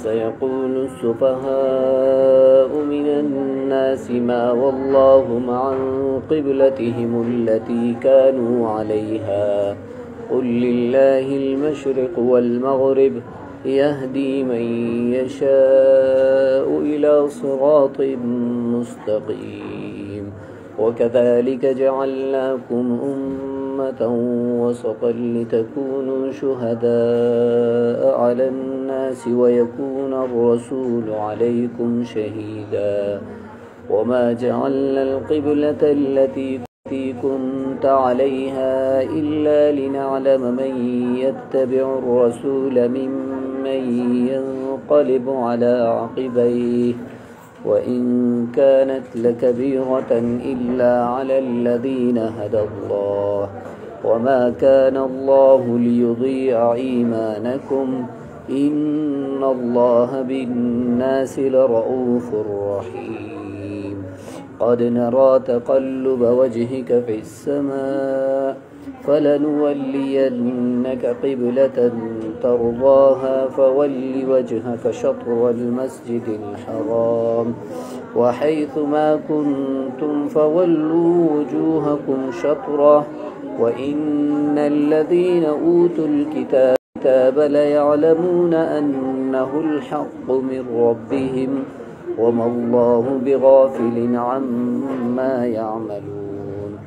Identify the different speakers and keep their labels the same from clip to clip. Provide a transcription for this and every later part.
Speaker 1: سيقول السفهاء من الناس ما ولاهم عن قبلتهم التي كانوا عليها قل لله المشرق والمغرب يهدي من يشاء إلى صراط مستقيم وكذلك جعلناكم أمة وسطا لتكونوا شهداء على الناس ويكون الرسول عليكم شهيدا وما جعلنا القبلة التي كنت عليها إلا لنعلم من يتبع الرسول ممن ينقلب على عقبيه وإن كانت لكبيرة إلا على الذين هدى الله وما كان الله ليضيع إيمانكم إن الله بالناس لرءوف رحيم قد نرى تقلب وجهك في السماء فلنولينك قبلة ترضاها فول وجهك شطر المسجد الحرام وحيث ما كنتم فولوا وجوهكم شطره وإن الذين أوتوا الكتاب ليعلمون أنه الحق من ربهم وما الله بغافل عما يعملون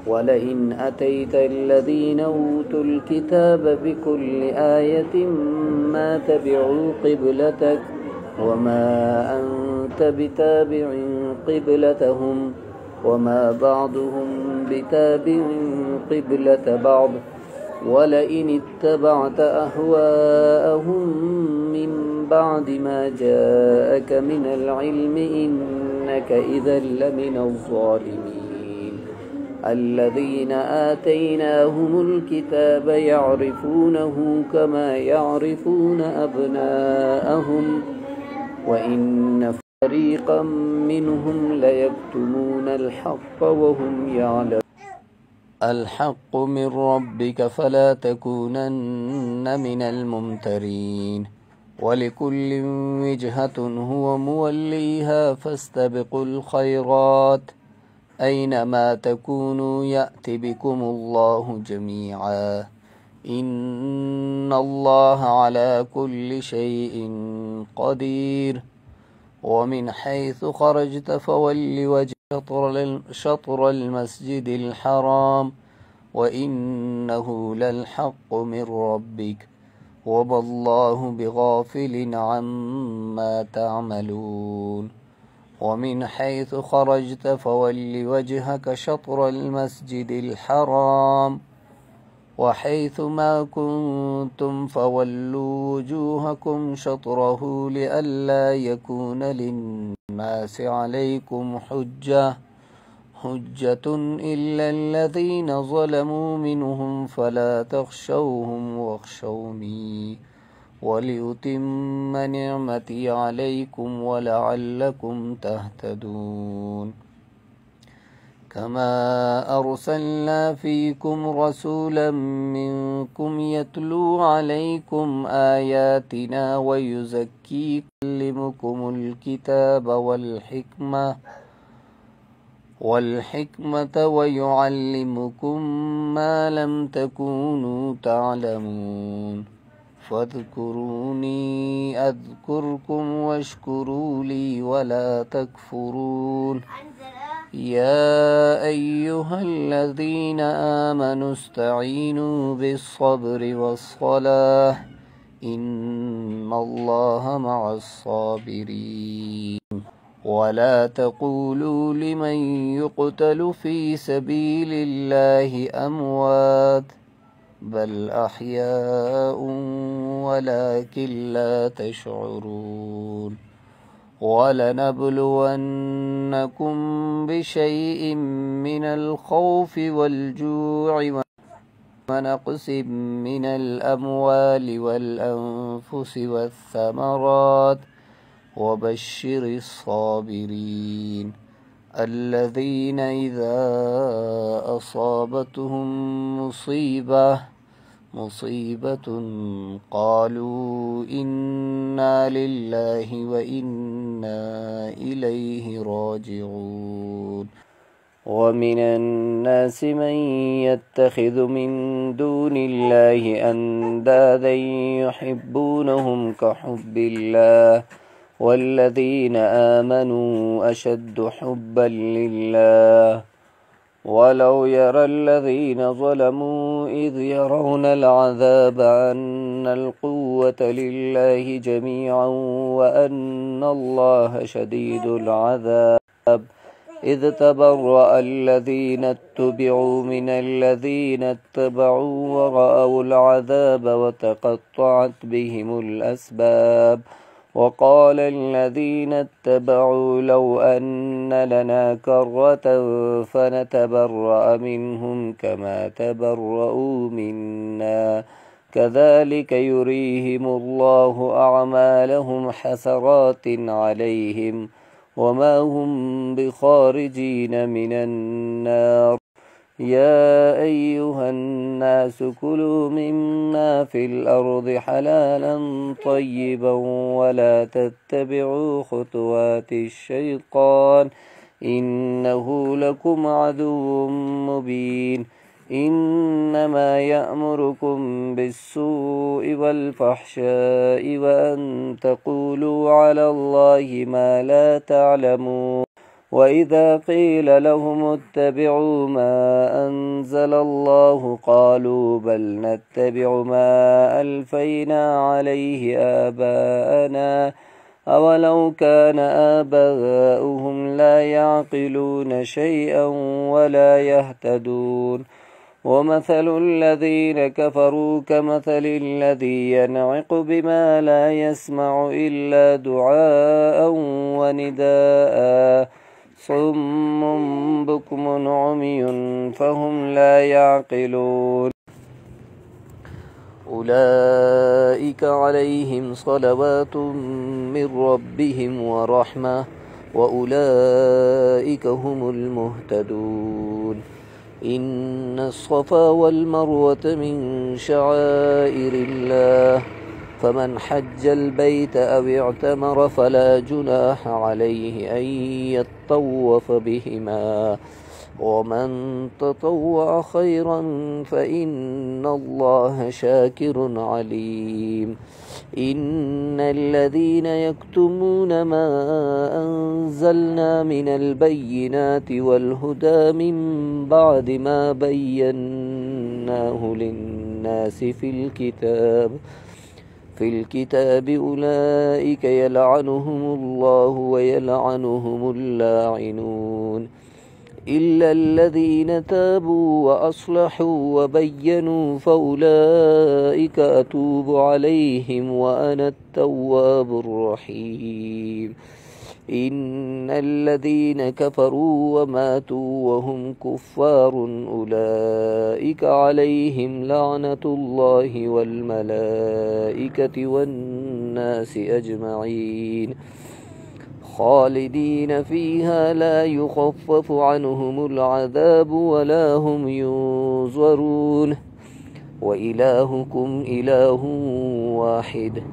Speaker 1: ولئن أتيت الذين أوتوا الكتاب بكل آية ما تبعوا قبلتك وما أنت بتابع قبلتهم وما بعضهم بتابع قبلة بعض ولئن اتبعت أهواءهم من بعد ما جاءك من العلم إنك إذا لمن الظالمين الذين آتيناهم الكتاب يعرفونه كما يعرفون أبناءهم وإن فريقا منهم ليكتمون الحق وهم يعلمون الحق من ربك فلا تكونن من الممترين ولكل وجهة هو موليها فاستبقوا الخيرات أينما تكونوا يأت بكم الله جميعا إن الله على كل شيء قدير ومن حيث خرجت فول وجهك شطر المسجد الحرام وإنه للحق من ربك وما الله بغافل عما تعملون ومن حيث خرجت فول وجهك شطر المسجد الحرام وحيث ما كنتم فولوا وجوهكم شطره لئلا يكون للناس عليكم حجة إلا الذين ظلموا منهم فلا تخشوهم واخشوني ولأتم نعمتي عليكم ولعلكم تهتدون كما أرسلنا فيكم رسولا منكم يتلو عليكم آياتنا ويزكيكم ويعلمكم الكتاب والحكمة ويعلمكم ما لم تكونوا تعلمون فاذكروني أذكركم واشكروا لي ولا تكفرون يا أيها الذين آمنوا استعينوا بالصبر والصلاة إن الله مع الصابرين ولا تقولوا لمن يقتل في سبيل الله أموات بل أحياء ولكن لا تشعرون ولنبلونكم بشيء من الخوف والجوع ونقص من الأموال والأنفس والثمرات وبشر الصابرين الذين إذا أصابتهم مصيبة قالوا إنا لله وإنا إليه راجعون ومن الناس من يتخذ من دون الله أندادا يحبونهم كحب الله والذين آمنوا أشد حبا لله ولو يرى الذين ظلموا إذ يرون العذاب أن القوة لله جميعا وأن الله شديد العذاب إذ تبرأ الذين اتبعوا من الذين اتبعوا ورأوا العذاب وتقطعت بهم الأسباب وقال الذين اتبعوا لو أن لنا كرة فنتبرأ منهم كما تبرؤوا منا كذلك يريهم الله أعمالهم حسرات عليهم وما هم بخارجين من النار يا أيها الناس كلوا مما في الأرض حلالا طيبا ولا تتبعوا خطوات الشيطان إنه لكم عدو مبين إنما يأمركم بالسوء والفحشاء وأن تقولوا على الله ما لا تعلمون وإذا قيل لهم اتبعوا ما أنزل الله قالوا بل نتبع ما ألفينا عليه آباءنا أولو كان آباؤهم لا يعقلون شيئا ولا يهتدون ومثل الذين كفروا كمثل الذي ينعق بما لا يسمع إلا دعاء ونداء صم بكم عمي فهم لا يعقلون أولئك عليهم صلوات من ربهم ورحمة وأولئك هم المهتدون إن الصفا والمروة من شعائر الله فمن حج البيت أو اعتمر فلا جناح عليه أن يطوف بهما ومن تطوع خيرا فإن الله شاكر عليم إن الذين يكتمون ما أنزلنا من البينات والهدى من بعد ما بيناه للناس في الكتاب أولئك يلعنهم الله ويلعنهم اللاعنون إلا الذين تابوا وأصلحوا وبينوا فأولئك أتوب عليهم وأنا التواب الرحيم إن الذين كفروا وماتوا وهم كفار أولئك عليهم لعنة الله والملائكة والناس أجمعين خالدين فيها لا يخفف عنهم العذاب ولا هم ينظرون وإلهكم إله واحد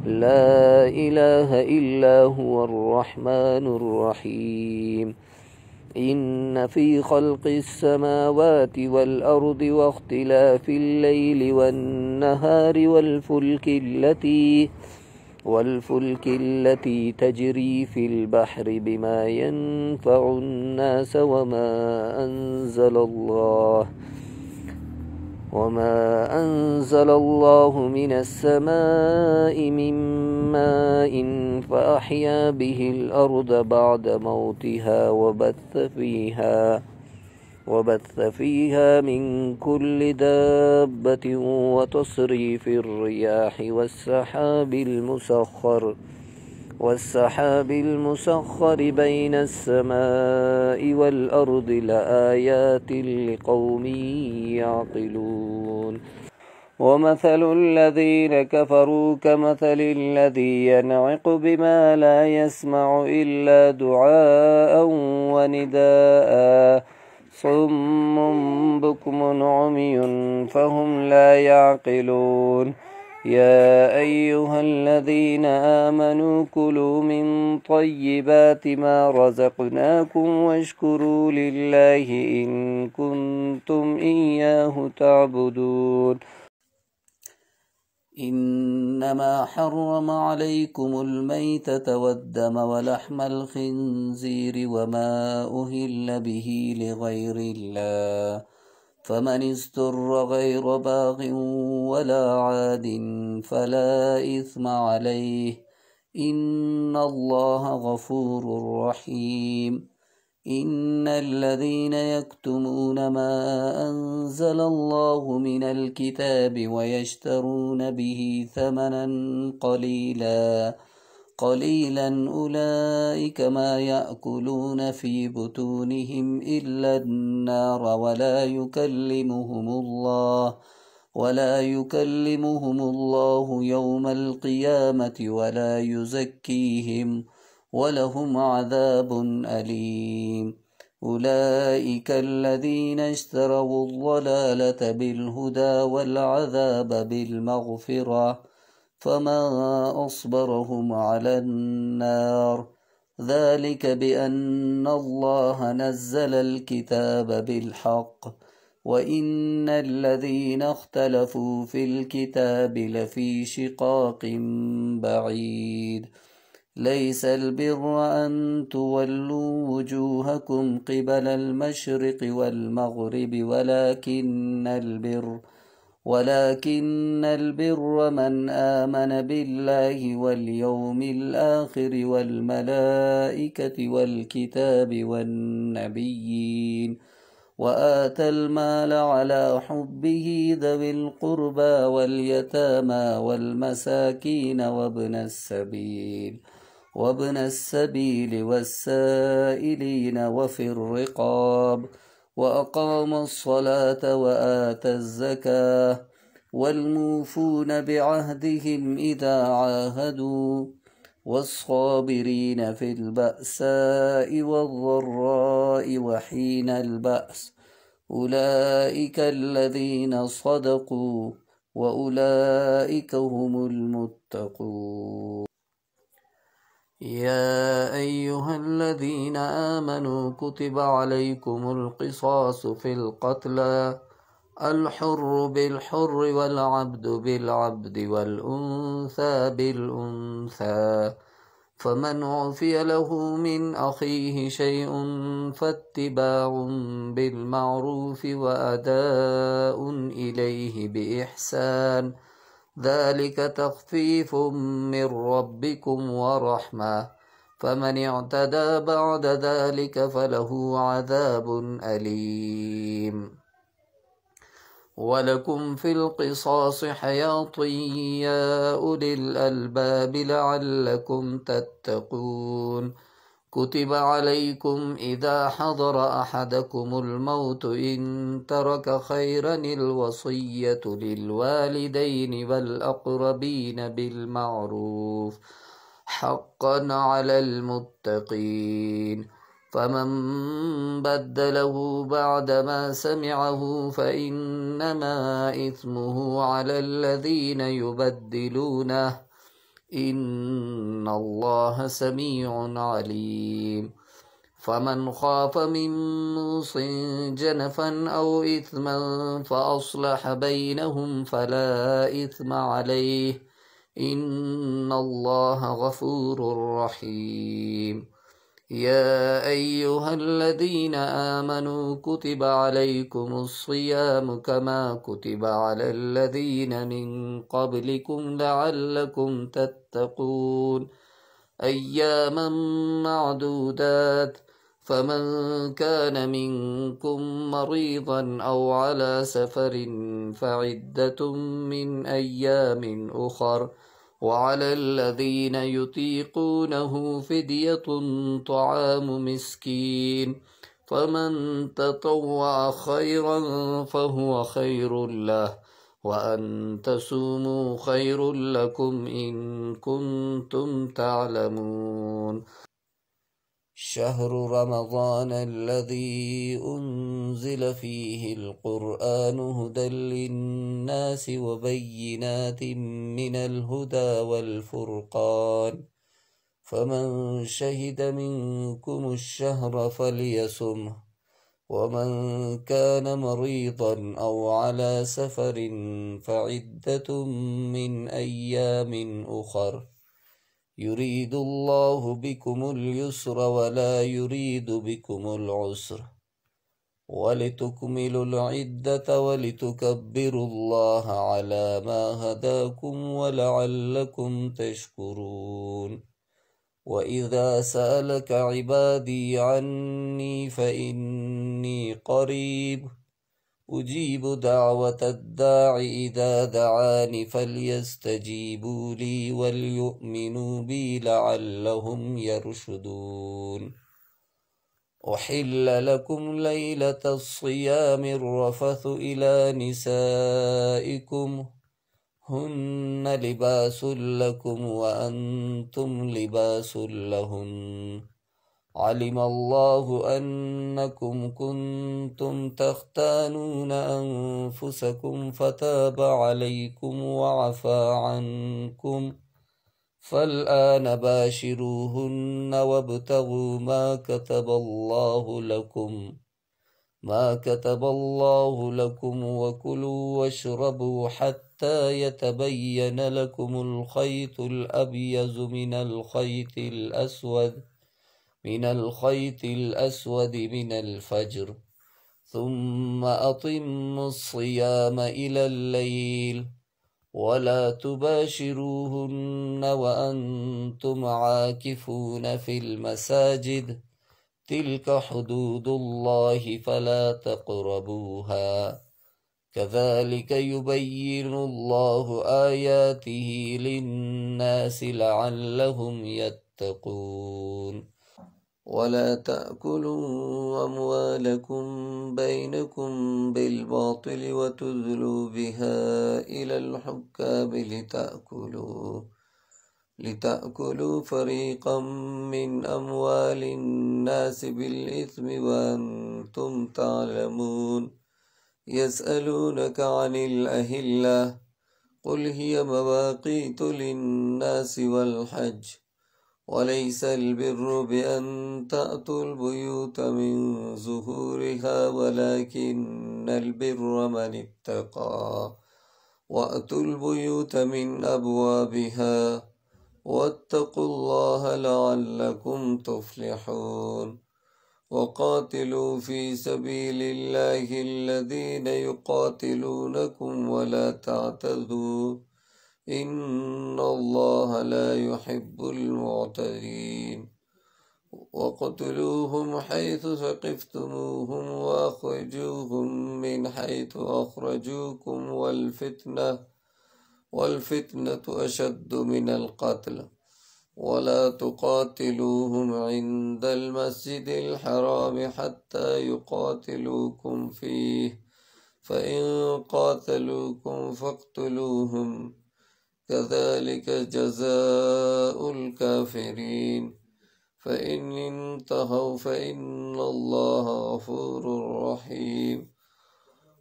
Speaker 1: لا إله إلا هو الرحمن الرحيم إن في خلق السماوات والأرض واختلاف الليل والنهار والفلك التي تجري في البحر بما ينفع الناس وما أنزل الله من السماء من ماء فأحيا به الأرض بعد موتها وبث فيها من كل دابة وتصريف الرياح والسحاب المسخر بين السماء والأرض لآيات لقوم يعقلون ومثل الذين كفروا كمثل الذي ينعق بما لا يسمع إلا دعاء ونداء صم بكم عمي فهم لا يعقلون يا أيها الذين آمنوا كلوا من طيبات ما رزقناكم واشكروا لله إن كنتم إياه تعبدون إنما حرم عليكم الميتة والدم ولحم الخنزير وما أهل به لغير الله فمن استر غير باغ ولا عاد فلا إثم عليه إن الله غفور رحيم إن الذين يكتمون ما أنزل الله من الكتاب ويشترون به ثمنا قليلا أولئك ما يأكلون في بطونهم إلا النار ولا يكلمهم الله يوم القيامة ولا يزكيهم ولهم عذاب أليم أولئك الذين اشتروا الضلالة بالهدى والعذاب بالمغفرة فما أصبرهم على النار ذلك بأن الله نزل الكتاب بالحق وإن الذين اختلفوا في الكتاب لفي شقاق بعيد ليس البر أن تولوا وجوهكم قبل المشرق والمغرب ولكن البر من آمن بالله واليوم الآخر والملائكة والكتاب والنبيين وآتى المال على حبه ذوي القربى واليتامى والمساكين وابن السبيل والسائلين وفي الرقاب وأقام الصلاة وآتى الزكاة والموفون بعهدهم إذا عاهدوا والصابرين في البأساء والضراء وحين البأس أولئك الذين صدقوا وأولئك هم المتقون يا أيها الذين آمنوا كتب عليكم القصاص في القتلى الحر بالحر والعبد بالعبد والأنثى بالأنثى فمن عفي له من أخيه شيء فاتباع بالمعروف وأداء إليه بإحسان ذلك تخفيف من ربكم ورحمة فمن اعتدى بعد ذلك فله عذاب أليم ولكم في القصاص حياة يا أولي الألباب لعلكم تتقون كتب عليكم إذا حضر أحدكم الموت إن ترك خيرا الوصية للوالدين والأقربين بالمعروف حقا على المتقين فمن بدله بعدما سمعه فإنما إثمه على الذين يبدلونه إن الله سميع عليم فمن خاف من موص جنفا أو إثما فأصلح بينهم فلا إثم عليه إن الله غفور رحيم يا أيها الذين آمنوا كتب عليكم الصيام كما كتب على الذين من قبلكم لعلكم تتقون أياما معدودات فمن كان منكم مريضا أو على سفر فعدة من أيام أخر وعلى الذين يطيقونه فدية طعام مسكين فمن تطوع خيرا فهو خير له وأن تصوموا خير لكم إن كنتم تعلمون شهر رمضان الذي أنزل فيه القرآن هدى للناس وبينات من الهدى والفرقان فمن شهد منكم الشهر فليصمه ومن كان مريضا أو على سفر فعدة من أيام أخر يريد الله بكم اليسر ولا يريد بكم العسر ولتكملوا العدة ولتكبروا الله على ما هداكم ولعلكم تشكرون وإذا سألك عبادي عني فإني قريب أجيب دعوة الداع إذا دعاني فليستجيبوا لي وليؤمنوا بي لعلهم يرشدون أحل لكم ليلة الصيام الرفث إلى نسائكم هن لباس لكم وأنتم لباس لهن علم الله أنكم كنتم تختانون أنفسكم فتاب عليكم وعفى عنكم فالآن باشروهن وابتغوا ما كتب الله لكم وكلوا واشربوا حتى يتبين لكم الخيط الأبيض من الخيط الأسود من الفجر ثم أتموا الصيام إلى الليل ولا تباشروهن وأنتم عاكفون في المساجد تلك حدود الله فلا تقربوها كذلك يبين الله آياته للناس لعلهم يتقون ولا تأكلوا أموالكم بينكم بالباطل وتدلوا بها إلى الحكام لتأكلوا فريقا من أموال الناس بالإثم وأنتم تعلمون يسألونك عن الأهلة قل هي مواقيت للناس والحج وليس البر بأن تأتوا البيوت من ظهورها ولكن البر من اتقى وأتوا البيوت من أبوابها واتقوا الله لعلكم تفلحون وقاتلوا في سبيل الله الذين يقاتلونكم ولا تعتدوا إن الله لا يحب المعتدين وقتلوهم حيث ثقفتموهم وأخرجوهم من حيث أخرجوكم والفتنة أشد من القتل ولا تقاتلوهم عند المسجد الحرام حتى يقاتلوكم فيه فإن قاتلوكم فاقتلوهم كذلك جزاء الكافرين فإن انتهوا فإن الله غفور رحيم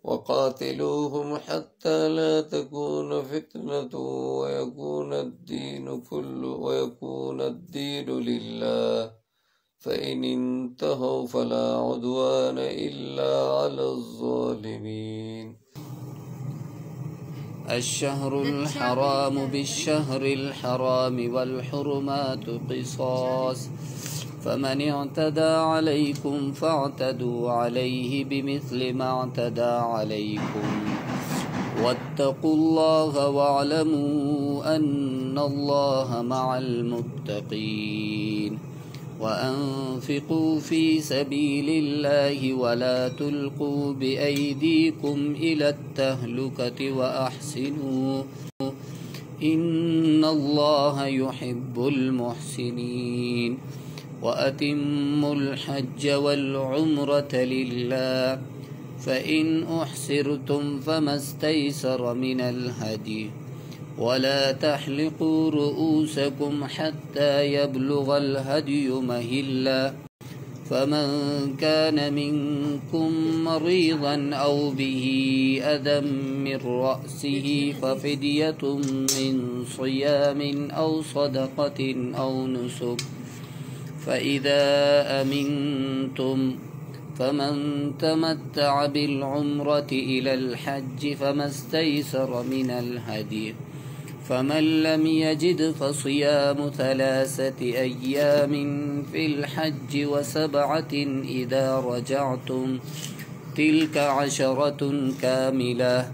Speaker 1: وقاتلوهم حتى لا تكون فتنة ويكون الدين لله فإن انتهوا فلا عدوان إلا على الظالمين الشهر الحرام بالشهر الحرام والحرمات قصاص فمن اعتدى عليكم فاعتدوا عليه بمثل ما اعتدى عليكم واتقوا الله واعلموا أن الله مع المتقين وأنفقوا في سبيل الله ولا تلقوا بأيديكم إلى التهلكة وأحسنوا إن الله يحب المحسنين وأتموا الحج والعمرة لله فإن أحسرتم فما استيسر من الهدي ولا تحلقوا رؤوسكم حتى يبلغ الهدي مهلا فمن كان منكم مريضا أو به أذى من رأسه ففدية من صيام أو صدقة أو نسك، فإذا أمنتم فمن تمتع بالعمرة إلى الحج فما استيسر من الهدي، فمن لم يجد فصيام 3 أيام في الحج و7 إذا رجعتم، تلك 10 كاملة،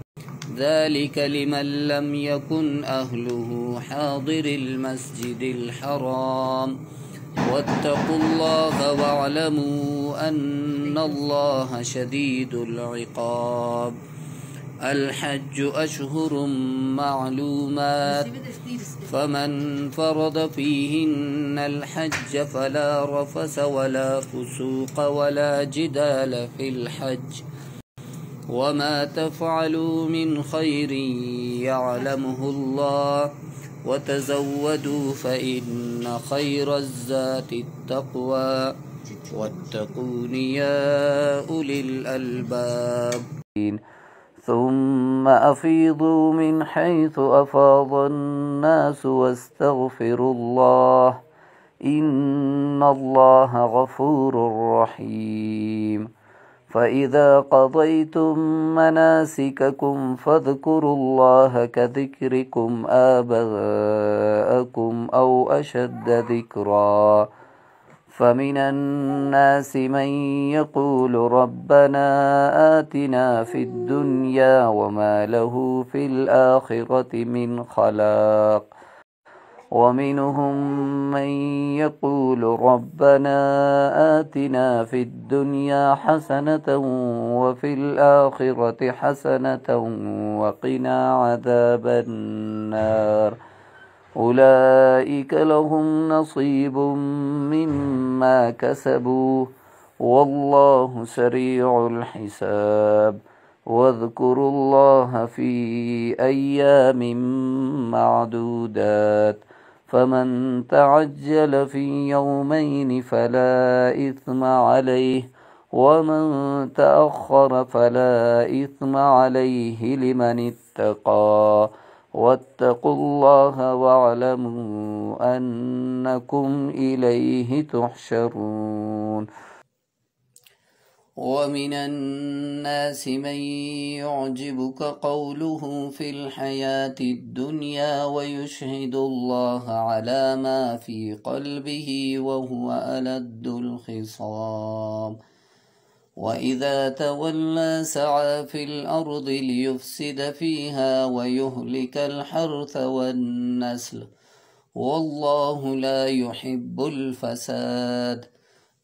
Speaker 1: ذلك لمن لم يكن أهله حاضر المسجد الحرام. واتقوا الله واعلموا أن الله شديد العقاب. الحج أشهر معلومات، فمن فرض فيهن الحج فلا رفث ولا فسوق ولا جدال في الحج، وما تفعلوا من خير يعلمه الله، وتزودوا فإن خير الزاد التقوى، واتقون يا أولي الألباب. ثم أفيضوا من حيث أفاض الناس واستغفروا الله، إن الله غفور رحيم. فإذا قضيتم مناسككم فاذكروا الله كذكركم آباءكم أو أشد ذكرا، فمن الناس من يقول ربنا آتنا في الدنيا وما له في الآخرة من خلاق، ومنهم من يقول ربنا آتنا في الدنيا حسنة وفي الآخرة حسنة وقنا عذاب النار، أولئك لهم نصيب مما كسبوا والله سريع الحساب. واذكروا الله في أيام معدودات، فمن تعجل في يومين فلا إثم عليه، ومن تأخر فلا إثم عليه لمن اتقى، واتقوا الله واعلموا أنكم إليه تحشرون. ومن الناس من يعجبك قوله في الحياة الدنيا ويشهد الله على ما في قلبه وهو ألد الخصام، وإذا تولى سعى في الأرض ليفسد فيها ويهلك الحرث والنسل، والله لا يحب الفساد.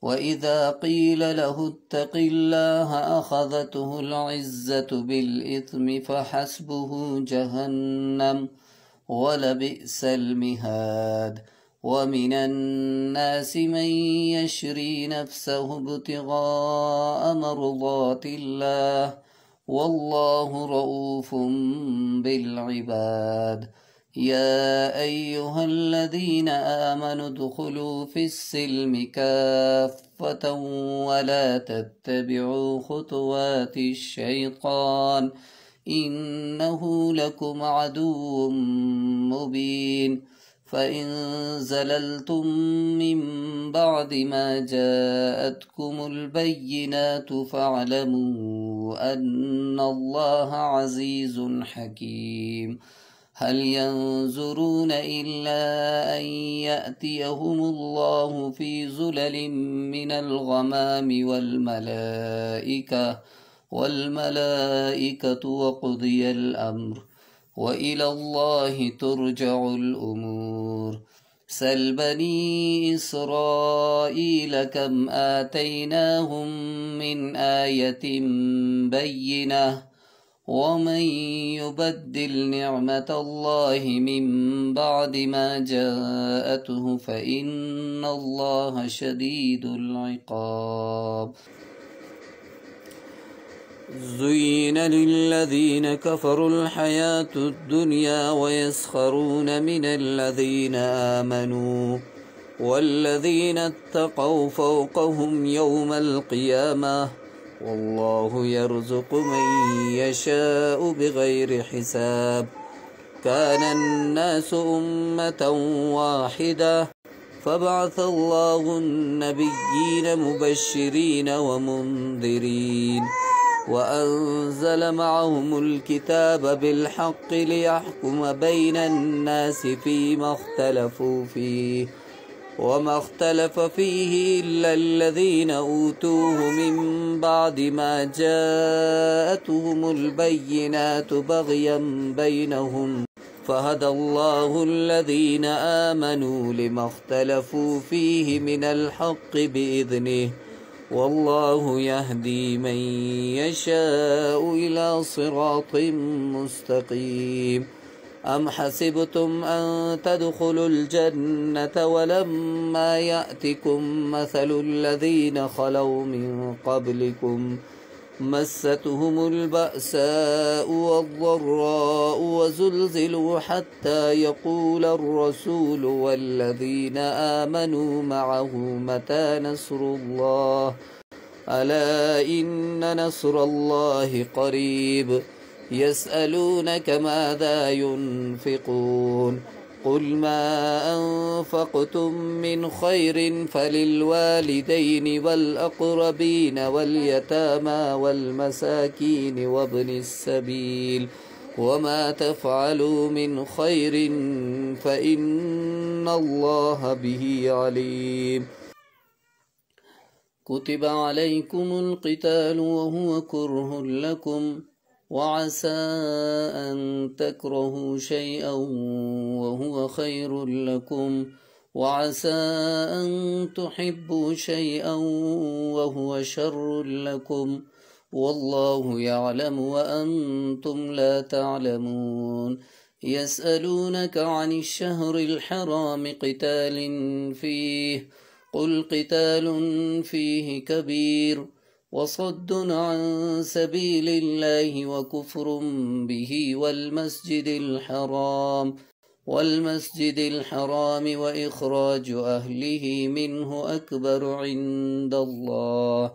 Speaker 1: وإذا قيل له اتق الله أخذته العزة بالإثم فحسبه جهنم ولبئس المهاد. ومن الناس من يشري نفسه ابتغاء مرضات الله والله رؤوف بالعباد. يا أيها الذين آمنوا ادخلوا في السلم كافة ولا تتبعوا خطوات الشيطان إنه لكم عدو مبين. فإن زللتم من بعد ما جاءتكم البينات فاعلموا أن الله عزيز حكيم. هل ينظرون إلا أن يأتيهم الله في زلل من الغمام والملائكة وقضي الأمر وإلى الله ترجع الأمور. سل بني إسرائيل كم آتيناهم من آية بينة ومن يبدل نعمة الله من بعد ما جاءته فإن الله شديد العقاب. زين للذين كفروا الحياة الدنيا ويسخرون من الذين آمنوا والذين اتقوا فوقهم يوم القيامة والله يرزق من يشاء بغير حساب. كان الناس أمة واحدة فبعث الله النبيين مبشرين ومنذرين وأنزل معهم الكتاب بالحق ليحكم بين الناس فيما اختلفوا فيه وما اختلف فيه إلا الذين أوتوه من بعد ما جاءتهم البينات بغيا بينهم فهدى الله الذين آمنوا لما اختلفوا فيه من الحق بإذنه والله يهدي من يشاء إلى صراط مستقيم. أم حسبتم أن تدخلوا الجنة ولما يأتكم مثل الذين خلوا من قبلكم مستهم البأساء والضراء وزلزلوا حتى يقول الرسول والذين آمنوا معه متى نصر الله ألا إن نصر الله قريب. يسألونك ماذا ينفقون قل ما أنفقتم من خير فللوالدين والأقربين واليتامى والمساكين وابن السبيل وما تفعلوا من خير فإن الله به عليم. كتب عليكم القتال وهو كره لكم وعسى أن تكرهوا شيئا وهو خير لكم وعسى أن تحبوا شيئا وهو شر لكم والله يعلم وأنتم لا تعلمون. يسألونك عن الشهر الحرام قتال فيه قل قتال فيه كبير وصد عن سبيل الله وكفر به والمسجد الحرام وإخراج أهله منه أكبر عند الله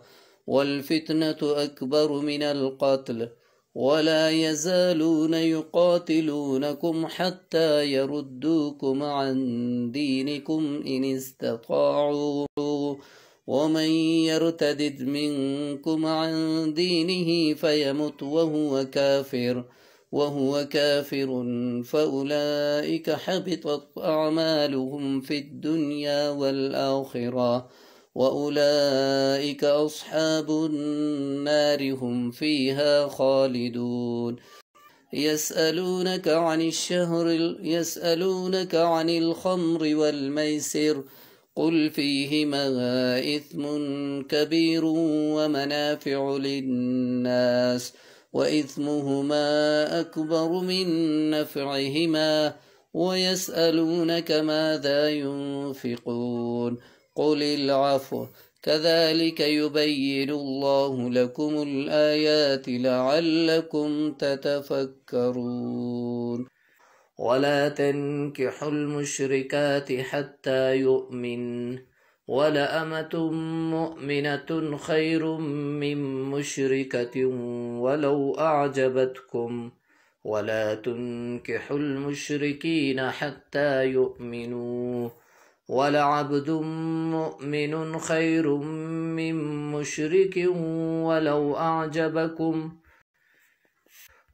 Speaker 1: والفتنة أكبر من القتل ولا يزالون يقاتلونكم حتى يردوكم عن دينكم إن استطاعوا ومن يرتدد منكم عن دينه فيمت وهو كافر فأولئك حبطت أعمالهم في الدنيا والآخرة وأولئك أصحاب النار هم فيها خالدون. يسألونك عن الخمر والميسر قل فيهما إثم كبير ومنافع للناس وإثمهما أكبر من نفعهما ويسألونك ماذا ينفقون قل العفو كذلك يبين الله لكم الآيات لعلكم تتفكرون. ولا تنكحوا المشركات حتى يؤمن ولأمة مؤمنة خير من مشركة ولو أعجبتكم ولا تنكحوا المشركين حتى يؤمنوا ولعبد مؤمن خير من مشرك ولو أعجبكم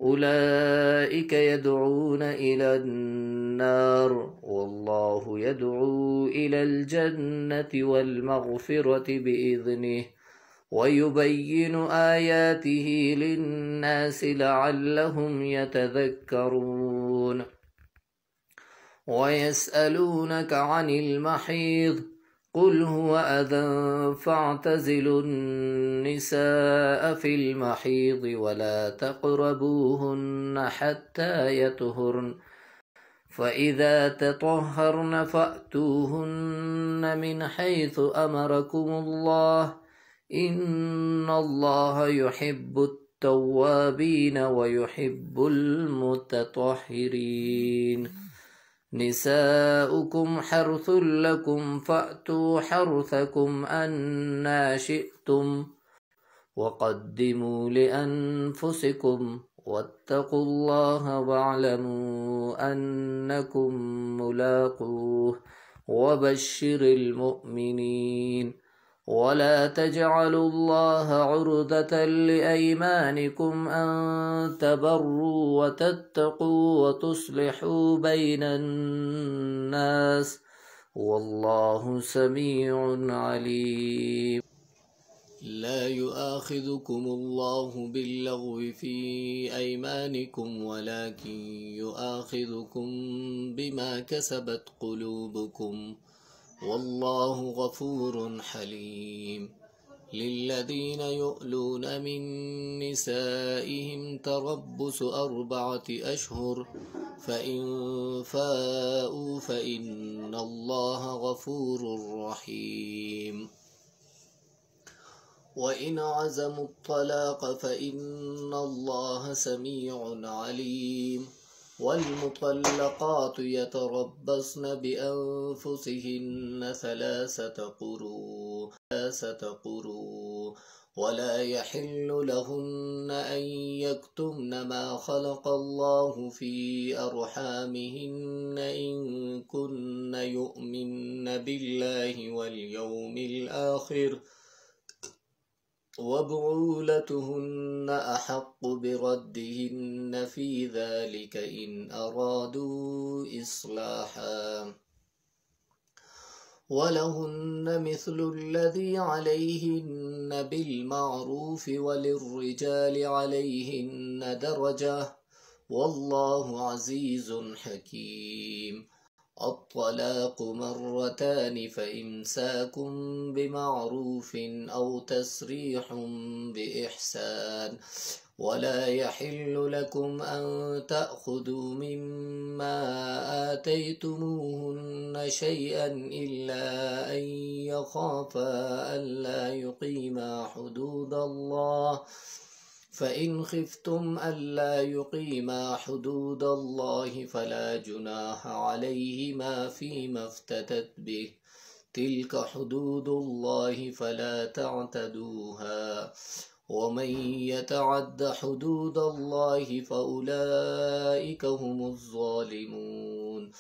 Speaker 1: أولئك يدعون إلى النار والله يدعو إلى الجنة والمغفرة بإذنه ويبين آياته للناس لعلهم يتذكرون. ويسألونك عن المحيض قل هو أذى فاعتزلوا النساء في المحيض ولا تقربوهن حتى يطهرن فإذا تطهرن فأتوهن من حيث أمركم الله إن الله يحب التوابين ويحب المتطهرين. نساؤكم حرث لكم فأتوا حرثكم أنى شئتم وقدموا لأنفسكم واتقوا الله واعلموا أنكم ملاقوه وبشر المؤمنين ولا تجعلوا الله عرضة لأيمانكم أن تبروا وتتقوا وتصلحوا بين الناس والله سميع عليم. لا يؤاخذكم الله باللغو في أيمانكم ولكن يؤاخذكم بما كسبت قلوبكم والله غفور حليم. للذين يؤلون من نسائهم تربص 4 أشهر فإن فاءوا فإن الله غفور رحيم. وإن عزموا الطلاق فإن الله سميع عليم. والمطلقات يتربصن بأنفسهن 3 قروء ولا يحل لهن أن يكتمن ما خلق الله في أرحامهن إن كن يؤمن بالله واليوم الآخر وبعولتهن أحق بردهن في ذلك إن أرادوا إصلاحا ولهن مثل الذي عليهن بالمعروف وللرجال عليهن درجة والله عزيز حكيم. الطلاق 2 فإمساك بمعروف أو تسريح بإحسان ولا يحل لكم أن تأخذوا مما آتيتموهن شيئا إلا أن يخافا ألا يقيما حدود الله فإن خفتم ألا يقيما حدود الله فلا جناح عليهما فيما افتدت به تلك حدود الله فلا تعتدوها ومن يتعد حدود الله فأولئك هم الظالمون.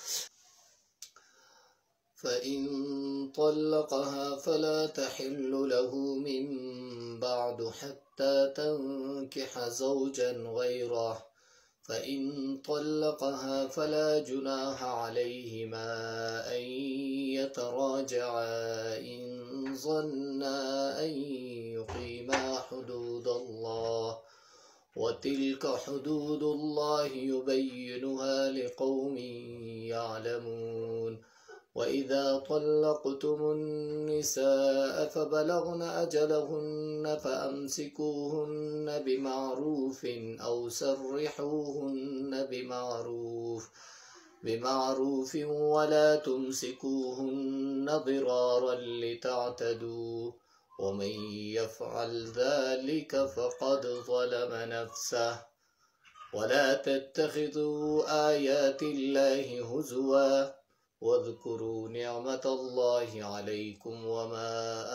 Speaker 1: فإن طلقها فلا تحل له من بعد حتى تنكح زوجا غيره فإن طلقها فلا جناح عليهما أن يتراجعا إن ظنا أن يقيما حدود الله وتلك حدود الله يبينها لقوم يعلمون. وإذا طلقتم النساء فبلغن أجلهن فأمسكوهن بمعروف أو سرحوهن بمعروف ولا تمسكوهن ضرارا لتعتدوا ومن يفعل ذلك فقد ظلم نفسه. ولا تتخذوا آيات الله هزوا واذكروا نعمة الله عليكم وما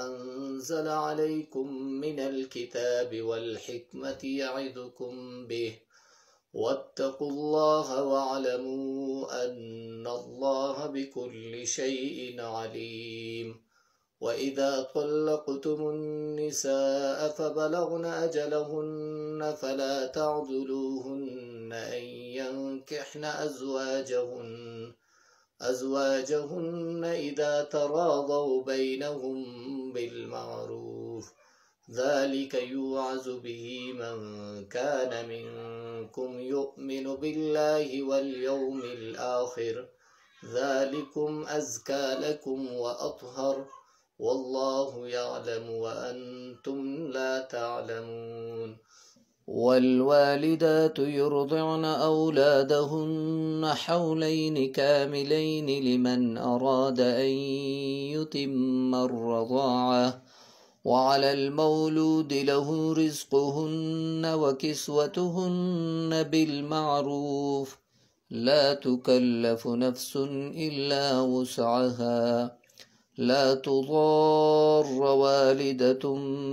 Speaker 1: أنزل عليكم من الكتاب والحكمة يعظكم به واتقوا الله واعلموا أن الله بكل شيء عليم. وإذا طلقتم النساء فبلغن أجلهن فلا تعضلوهن أن ينكحن أزواجهن إذا تراضوا بينهم بالمعروف ذلك يوعظ به من كان منكم يؤمن بالله واليوم الآخر ذلكم أزكى لكم وأطهر والله يعلم وأنتم لا تعلمون. والوالدات يرضعن أولادهن حولين كاملين لمن أراد أن يتم الرضاعة وعلى المولود له رزقهن وكسوتهن بالمعروف لا تكلف نفس إلا وسعها لا تضار والدة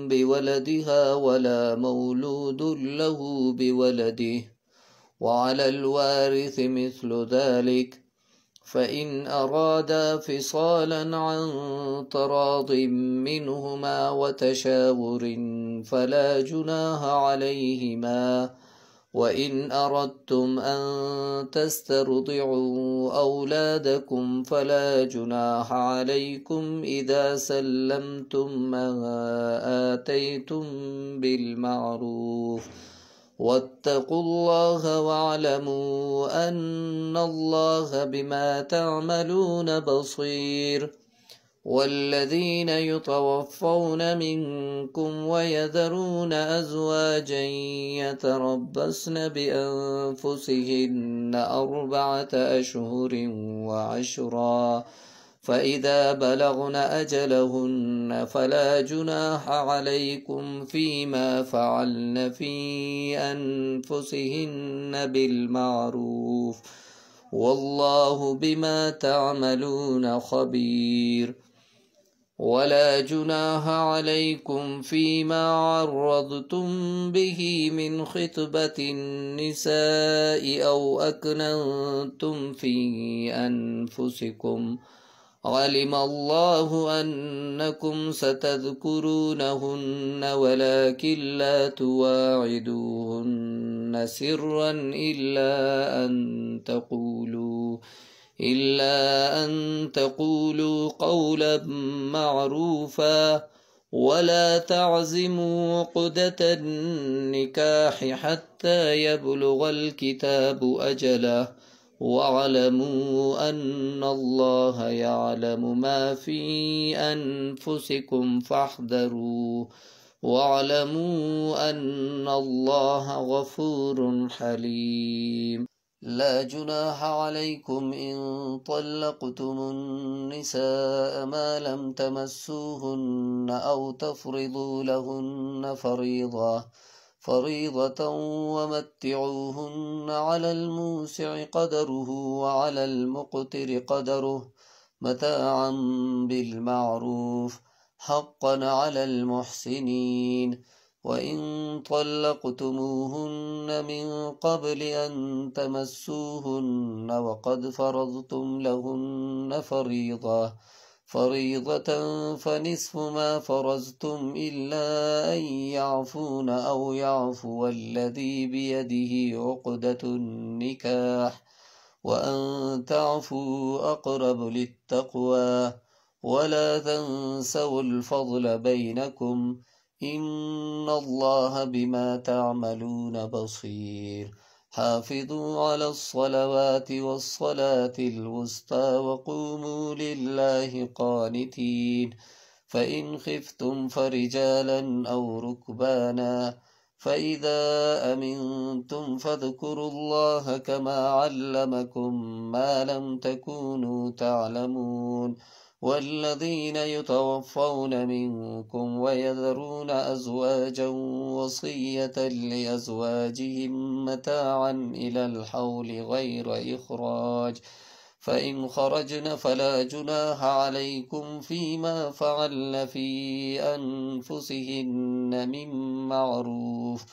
Speaker 1: بولدها ولا مولود له بولده وعلى الوارث مثل ذلك فإن أرادا فصالا عن تراض منهما وتشاور فلا جناح عليهما وإن أردتم أن تسترضعوا أولادكم فلا جناح عليكم إذا سلمتم ما آتيتم بالمعروف واتقوا الله واعلموا أن الله بما تعملون بصير والذين يتوفون منكم ويذرون أزواجا يتربصن بأنفسهن 4 أشهر وعشرا فإذا بلغن أجلهن فلا جناح عليكم فيما فعلن في أنفسهن بالمعروف والله بما تعملون خبير ولا جناح عليكم فيما عرضتم به من خطبة النساء أو أكننتم في أنفسكم علم الله أنكم ستذكرونهن ولكن لا تواعدوهن سرا إلا أن تقولوا قولا معروفا ولا تعزموا عقدة النكاح حتى يبلغ الكتاب أجله واعلموا أن الله يعلم ما في أنفسكم فاحذروه واعلموا أن الله غفور حليم لا جناح عليكم إن طلقتم النساء ما لم تمسوهن أو تفرضوا لهن فريضة ومتعوهن على الموسع قدره وعلى المقتر قدره متاعا بالمعروف حقا على المحسنين وإن طلقتموهن من قبل أن تمسوهن وقد فرضتم لهن فريضة فنصف ما فرضتم إلا أن يعفون أو يعفو الذي بيده عقدة النكاح وأن تعفوا أقرب للتقوى ولا تنسوا الفضل بينكم إن الله بما تعملون بصير حافظوا على الصلوات والصلاة الوسطى وقوموا لله قانتين فإن خفتم فرجالا أو ركبانا فإذا أمنتم فاذكروا الله كما علمكم ما لم تكونوا تعلمون والذين يتوفون منكم ويذرون أزواجا وصية لأزواجهم متاعا إلى الحول غير إخراج فإن خرجن فلا جناح عليكم فيما فعلن في أنفسهن من معروف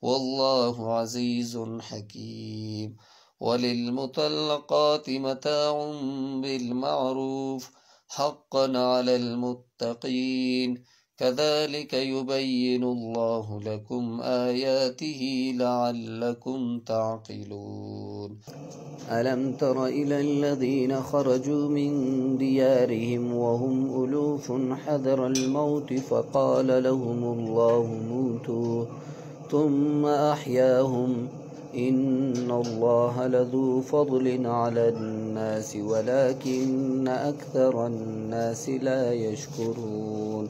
Speaker 1: والله عزيز حكيم وللمطلقات متاع بالمعروف حقا على المتقين كذلك يبين الله لكم آياته لعلكم تعقلون ألم تر إلى الذين خرجوا من ديارهم وهم ألوف حذر الموت فقال لهم الله موتوا ثم أحياهم إن الله لذو فضل على الناس ولكن أكثر الناس لا يشكرون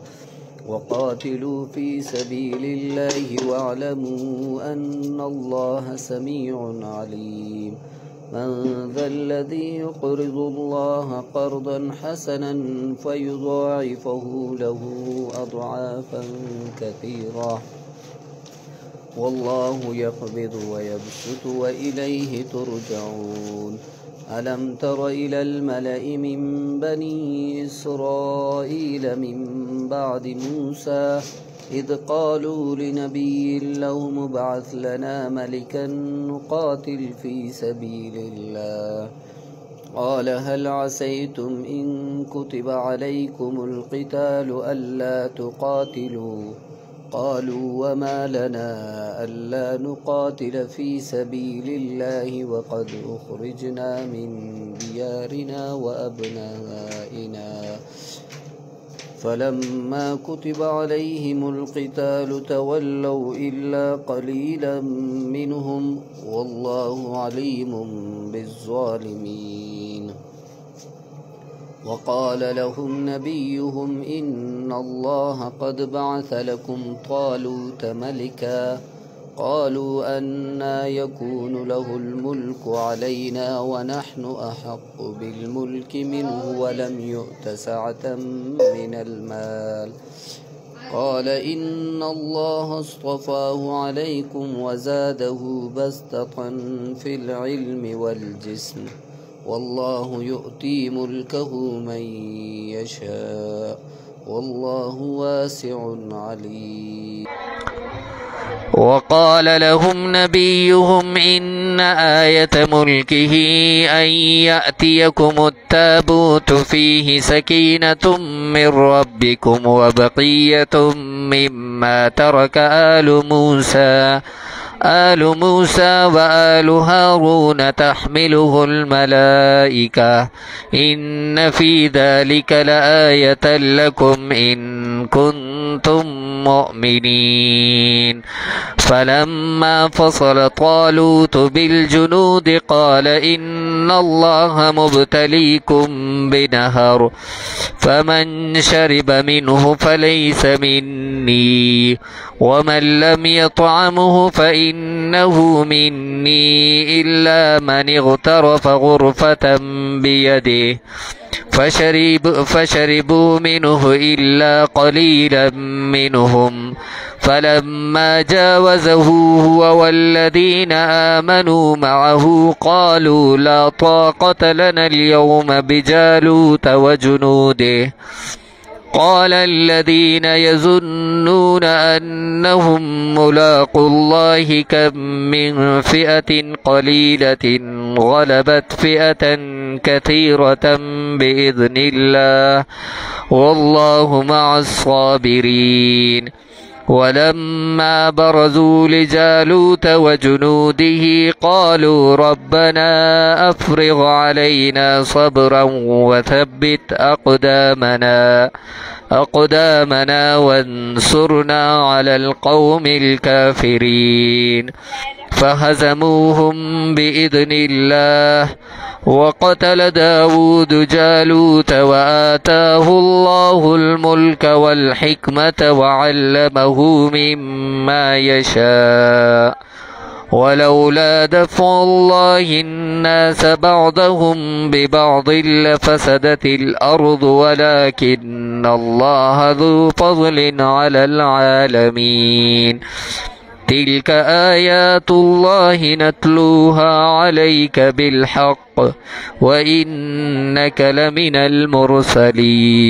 Speaker 1: وقاتلوا في سبيل الله واعلموا أن الله سميع عليم من ذا الذي يقرض الله قرضا حسنا فيضاعفه له أضعافا كثيرة والله يقبض ويبسط وإليه ترجعون ألم تر إلى الملأ من بني إسرائيل من بعد موسى إذ قالوا لنبي لهم ابعث لنا ملكا نقاتل في سبيل الله قال هل عسيتم إن كتب عليكم القتال ألا تقاتلوا قالوا وما لنا ألا نقاتل في سبيل الله وقد أخرجنا من ديارنا وأبنائنا فلما كتب عليهم القتال تولوا إلا قليلا منهم والله عليم بالظالمين وقال لهم نبيهم إن الله قد بعث لكم طالوت ملكا قالوا أنى يكون له الملك علينا ونحن أحق بالملك منه ولم يؤت سعة من المال قال إن الله اصطفاه عليكم وزاده بسطة في العلم والجسم والله يؤتي ملكه من يشاء والله واسع عليم وقال لهم نبيهم إن آية ملكه أن يأتيكم التابوت فيه سكينة من ربكم وبقية مما ترك آل موسى وآل هارون تحمله الملائكة إن في ذلك لآية لكم إن كنتم مؤمنين فلما فصل طالوت بالجنود قال إن الله مبتليكم بنهر فمن شرب منه فليس مني ومن لم يطعمه فإنه مني إلا من اغترف غرفة بيده فشربوا منه إلا قليلا منهم فلما جاوزه هو والذين آمنوا معه قالوا لا طاقة لنا اليوم بجالوت وجنوده قال الذين يظنون أنهم ملاقو الله كم من فئة قليلة غلبت فئة كثيرة بإذن الله والله مع الصابرين ولما برزوا لجالوت وجنوده قالوا ربنا أفرغ علينا صبرا وثبت أقدامنا وانصرنا على القوم الكافرين فهزموهم بإذن الله وقتل داود جالوت وآتاه الله الملك والحكمة وعلمه مما يشاء ولولا دفع الله الناس بعضهم ببعض لفسدت الأرض ولكن الله ذو فضل على العالمين تلك آيات الله نتلوها عليك بالحق وإنك لمن المرسلين